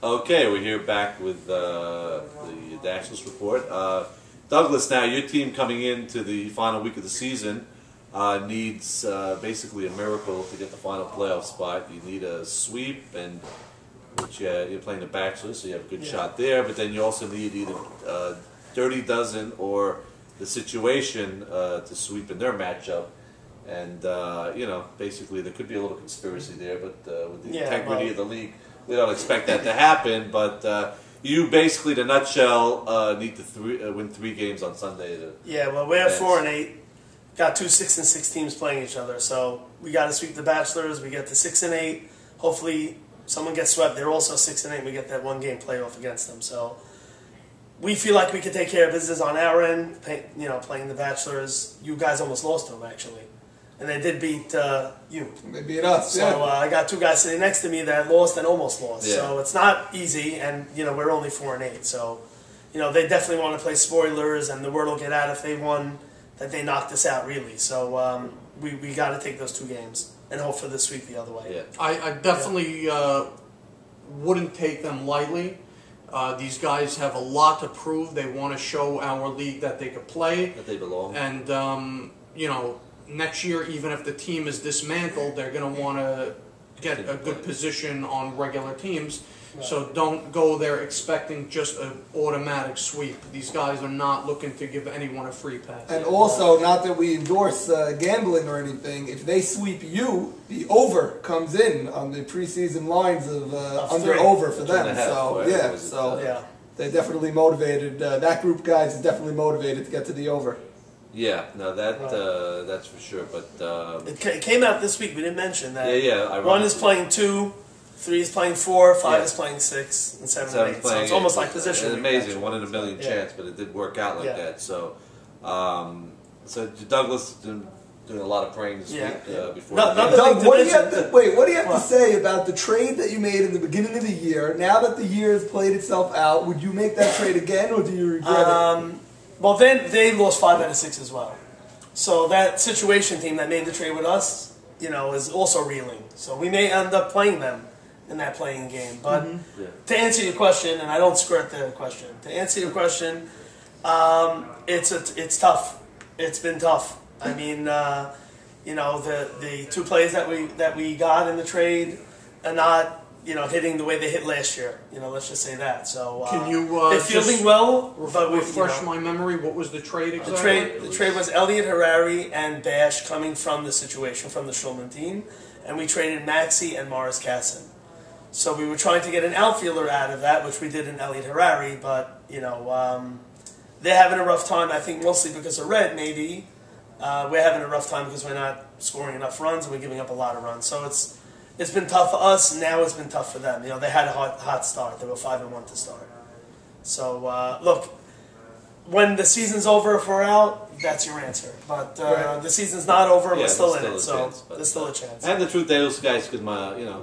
Okay, we're here back with the Dashless report. Douglas, now your team coming into the final week of the season needs basically a miracle to get the final playoff spot. You need a sweep, and which you're playing the Bachelor, so you have a good shot there. But then you also need either Dirty Dozen or the Situation to sweep in their matchup. And basically there could be a little conspiracy there, but with the integrity of the league, we don't expect that to happen. But you basically, in a nutshell, need to win 3 games on Sunday. Well, we're 4-8. Got 2 6-6 teams playing each other, so we got to sweep the Bachelors. We get to 6-8. Hopefully, someone gets swept. They're also 6-8. We get that 1-game playoff against them. So we feel like we can take care of business on our end. Playing the Bachelors. You guys almost lost to them, actually. And they did beat you. They beat us, So I got 2 guys sitting next to me that lost and almost lost. Yeah. So it's not easy, and we're only 4-8. So they definitely want to play spoilers, and the word will get out if they won that they knocked us out, really. So we got to take those 2 games and hope for the sweep the other way. Yeah. I definitely wouldn't take them lightly. These guys have a lot to prove. They want to show our league that they could play, that they belong, and next year, even if the team is dismantled, they're going to want to get a good position on regular teams. Right. So don't go there expecting just an automatic sweep. These guys are not looking to give anyone a free pass. And also, not that we endorse gambling or anything, if they sweep you, the over comes in on the preseason lines of under-over for them. So they're definitely motivated. That group, guys, is definitely motivated to get to the over. Yeah, no, that's for sure. But it came out this week. We didn't mention that. Yeah. 1 is playing 2, 3 is playing 4, 5 is playing 6, and 7 and 8. So it's almost like position. It's amazing, 1 in a million chance, but it did work out like that. So, so Douglas doing a lot of praying this week before. Doug, what do you have to say about the trade that you made in the beginning of the year? Now that the year has played itself out, would you make that trade again, or do you regret it? Well, then they lost 5 out of 6 as well. So that Situation team that made the trade with us, is also reeling. So we may end up playing them in that playing game. But to answer your question, and I don't skirt the question, to answer your question, it's tough. It's been tough. I mean, the 2 players that we got in the trade are not hitting the way they hit last year. Let's just say that. So can you they're fielding well, but refresh my memory? What was the trade exactly? The trade was Elliot Harari and Bash coming from the Situation, from the Schulman team, and we traded Maxey and Morris Casson. So we were trying to get an outfielder out of that, which we did in Elliot Harari, but they're having a rough time. I think mostly because of Red, maybe. We're having a rough time because we're not scoring enough runs and we're giving up a lot of runs. So it's been tough for us. Now it's been tough for them. They had a hot start. They were 5-1 to start. So look, when the season's over, if we're out, that's your answer. But the season's not over. We're still in it. So there's still a chance. And the truth, those guys could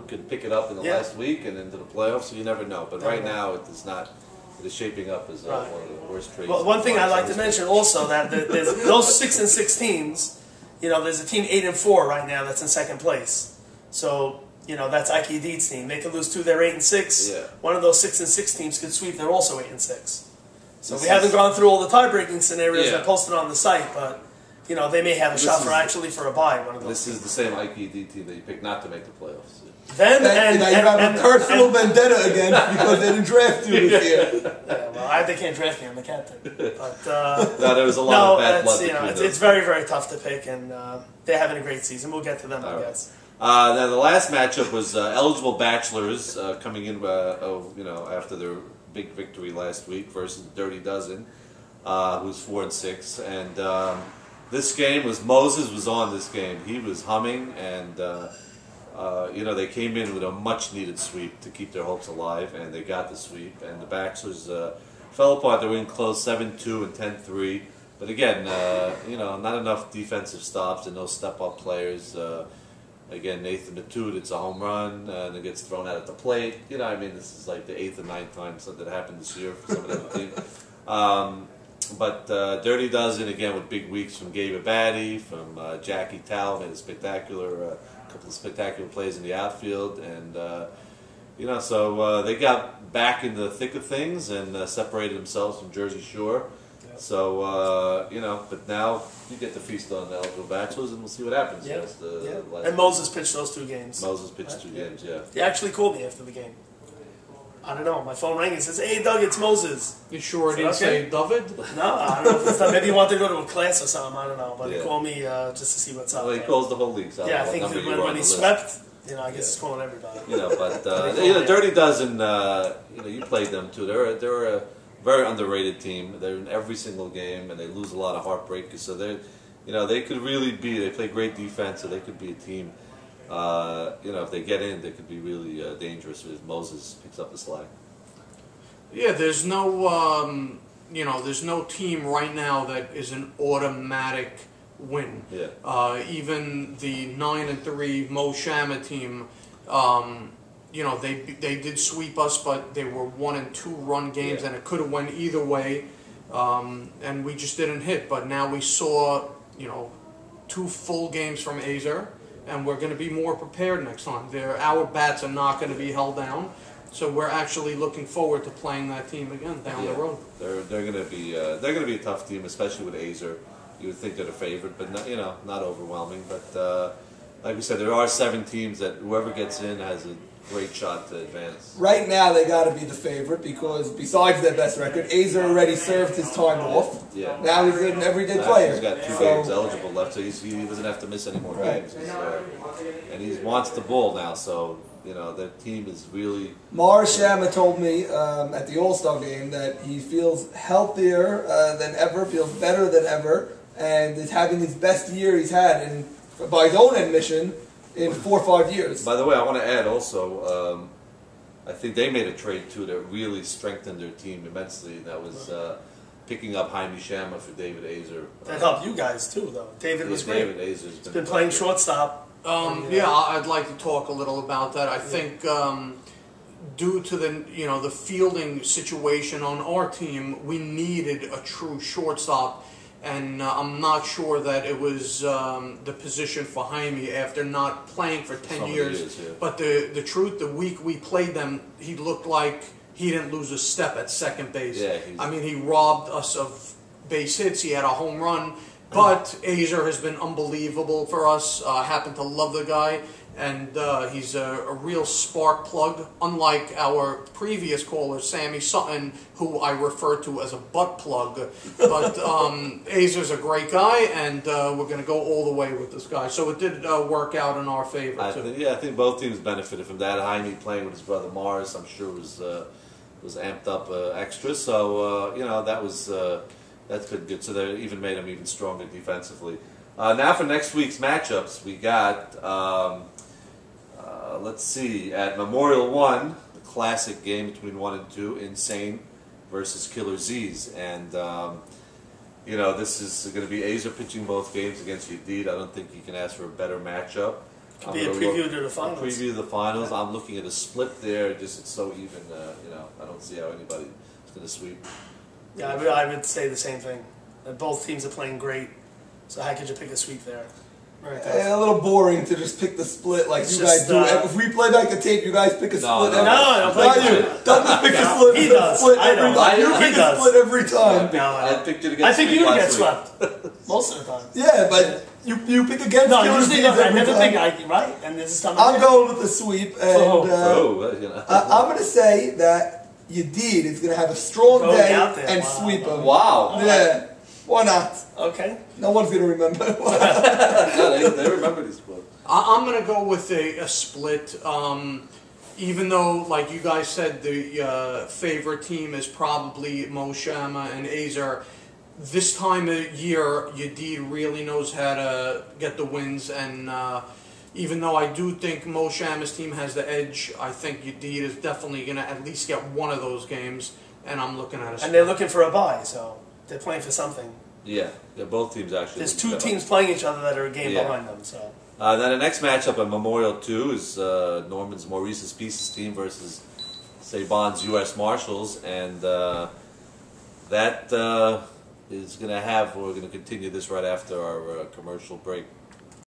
could pick it up in the last week and into the playoffs. So you never know. But right now, it is not. It is shaping up as one of the worst trades. Well, one thing I'd like to mention also that there's those 6-6 teams. There's a team 8-4 right now that's in 2nd place. So that's Ike Deed's team. They could lose 2. They're 8-6. Yeah. One of those 6-6 teams could sweep. They're also 8-6. So we haven't gone through all the tie-breaking scenarios that posted on the site, but they may have a shot for a bye. One of those. This is the same Ike Deed team that you picked not to make the playoffs. Then you have a personal vendetta again because they didn't draft you this year. Well, they can't draft me. I'm the captain. But no, there was a lot of bad blood between them. It's very, very tough to pick, and they're having a great season. We'll get to them, I guess. Now the last matchup was eligible bachelors coming in, after their big victory last week versus Dirty Dozen, who's 4-6, and this game Moses was on this game. He was humming, and they came in with a much-needed sweep to keep their hopes alive, and they got the sweep. And the Bachelors fell apart. They were in close 7-2 and 10-3. But again, not enough defensive stops and no step-up players. Again, Nathan Natude, it's a home run, and it gets thrown out at the plate. This is like the 8th or 9th time something happened this year for some of the team. But Dirty Dozen, again, with big weeks from Gabe Abadi, from Jackie Tal, made a couple of spectacular plays in the outfield, and You know, so they got back into the thick of things and separated themselves from Jersey Shore. Yep. So, you know, but now you get to feast on the eligible bachelors, and we'll see what happens. Yeah. The and Moses pitched those 2 games. Moses pitched 2 games, yeah. He actually called me after the game. I don't know. My phone rang and says, "Hey, Doug, it's Moses." You sure it didn't say David? No, I don't know if it's not. Maybe he wanted to go to a class or something. I don't know. But he called me just to see what's up. Well, he calls the whole league. So I think when he swept, you know, I guess he's calling everybody. You know, but you know, Dirty Dozen. You know, you played them too. They're a very underrated team. They're in every single game, and they lose a lot of heartbreakers. So they, you know, they could really be. They play great defense, so they could be a team. You know, if they get in, they could be really dangerous if Moses picks up the slack. Yeah, there's no, you know, there's no team right now that is an automatic win. Yeah. Even the 9-3 Mo Shama team, you know, they did sweep us, but they were 1 and 2 run games, and it could have went either way, and we just didn't hit. But now we saw, you know, 2 full games from Azer, and we're going to be more prepared next time. Our bats are not going to be held down. So we're actually looking forward to playing that team again down the road. They're going to be a tough team, especially with Azer. You would think they're the favorite, but not, you know, not overwhelming. But like we said, there are 7 teams that whoever gets in has a great shot to advance. Right now, they got to be the favorite because besides their best record, Azer already served his time off. Yeah. Now he's an everyday player. He's got 2 games eligible left, so he doesn't have to miss any more games. And he wants the ball now, so. You know, their team is really... Morris Shama told me at the All-Star game that he feels healthier than ever, feels better than ever, and is having his best year he's had, by his own admission, in 4 or 5 years. By the way, I want to add also, I think they made a trade, too, that really strengthened their team immensely. That was picking up Jaime Shama for David Azer. That helped you guys, too, though. David was great. David Azer's been playing shortstop. Yeah, I'd like to talk a little about that. I think due to the fielding situation on our team, we needed a true shortstop, and I'm not sure that it was the position for Jaime after not playing for 10 years. But the truth, the week we played them, he looked like he didn't lose a step at second base. Yeah, I mean, he robbed us of base hits. He had a home run. But Azer has been unbelievable for us. I happen to love the guy, and he's a real spark plug, unlike our previous caller, Sammy Sutton, who I refer to as a butt plug. But Azer's a great guy, and we're going to go all the way with this guy. So it did work out in our favor, too. I think both teams benefited from that. Jaime playing with his brother Morris, I'm sure was amped up extra. So, you know, that was... That's been good. So they even made them even stronger defensively. Now for next week's matchups, we got, let's see, at Memorial 1, the classic game between 1 and 2, Insane versus Killer Z's. And, you know, this is going to be Azer pitching both games against Yedid. I don't think you can ask for a better matchup. Could be a preview to the finals. Preview to the finals. I'm looking at a split there. Just it's so even, you know, I don't see how anybody is going to sweep. Yeah, I would say the same thing. That both teams are playing great, so how could you pick a sweep there? Right a little boring to just pick the split like you guys do. If we play back the tape, you guys pick a split. No, I don't play you. Douglas picks a split. He does. You pick a split every time. I picked it against. I think you would get swept most of the time. Yeah, but you pick against. No, usually I never think right. And this is time. I'm going with the sweep, and I'm going to say that. Yedid is going to have a strong day and sweep him. Wow. Yeah. Why not? Okay. No one's going to remember. No, they remember this book. I'm going to go with a split. Even though, like you guys said, the favorite team is probably Mo Shama and Azer, this time of year, Yedid really knows how to get the wins, and even though I do think Mo Shama's team has the edge, I think Yedid is definitely going to at least get one of those games, and I'm looking at a split. And they're looking for a bye, so they're playing for something. Yeah, both teams actually. There's 2 teams playing each other that are a game behind them. So. Then the next matchup at Memorial 2 is Norman's Maurice's Pieces team versus Sabon's U.S. Marshals, and that is going to have. We're going to continue this right after our commercial break.